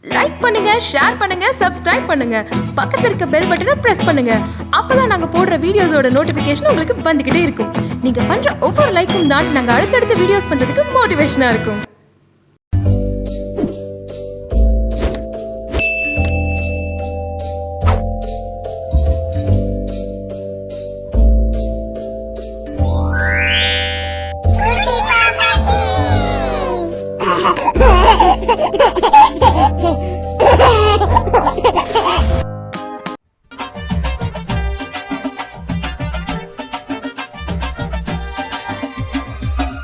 Like பண்ணுங்க, share பண்ணுங்க, subscribe பண்ணுங்க. பக்கத்துல இருக்க பெல் பட்டனை பிரஸ் பண்ணுங்க. அப்பதான் நாங்க போடுற வீடியோஸோட நோட்டிபிகேஷன் உங்களுக்கு வந்துகிட்டே இருக்கும். நீங்க பண்ற ஒவ்வொரு லைக்கும் தான் நாங்க அடுத்தடுத்த வீடியோஸ் பண்றதுக்கு மோட்டிவேஷனா இருக்கும்.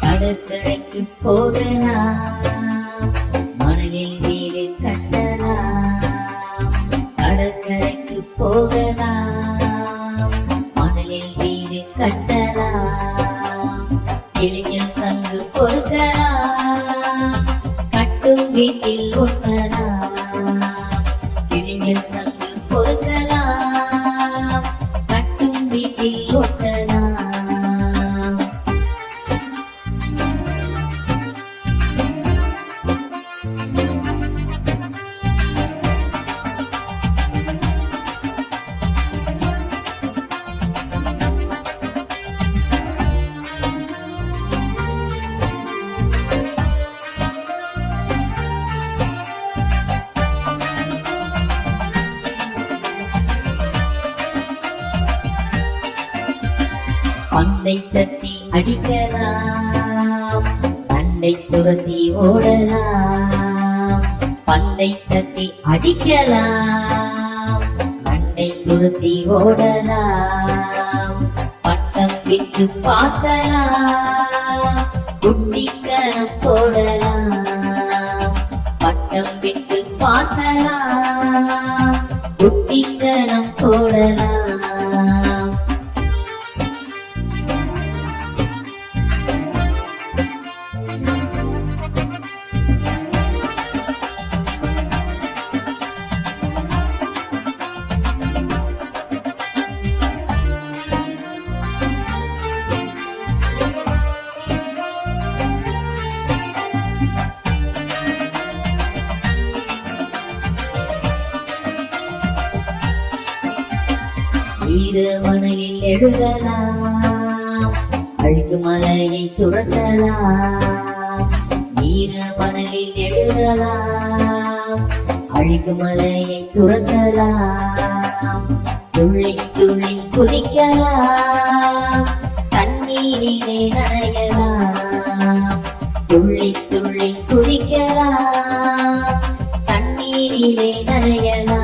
கடற்கரைக்கு போகலாம், மணலில் வீடு கட்டலாம். கடற்கரைக்கு போகலாம், மணலில் வீடு கட்டலாம். கிளியில் சங்கு பொறுக்கலாம், கட்டும் வீட்டில் ஒட்டலாம். கிளியில் சங்கு பொறுக்கலாம், கட்டும் வீட்டில் ஒட்டலாம். பந்தை தட்டி அடிக்கலாம், தண்டை துரத்தி ஓடலாம். பந்தை தட்டி அடிக்கலாம், தண்டை துரத்தி ஓடலாம். பட்டம் விட்டு பார்க்கலாம், குட்டிக்கணம் போடலாம். பட்டம் விட்டு பார்க்கலாம், குட்டிக்கணம் போடலாம். ஈரமணலில் எழுதலாம், அழுக்கு மலையை துரத்தலாம். ஈரமணலில் எழுதலாம், அழுக்கு மலையை துரத்தலாம். துள்ளி துள்ளி குதிக்கலாம், தண்ணீரிலே நனையலாம். துள்ளி துள்ளி குதிக்கலாம், தண்ணீரிலே நனையலாம்.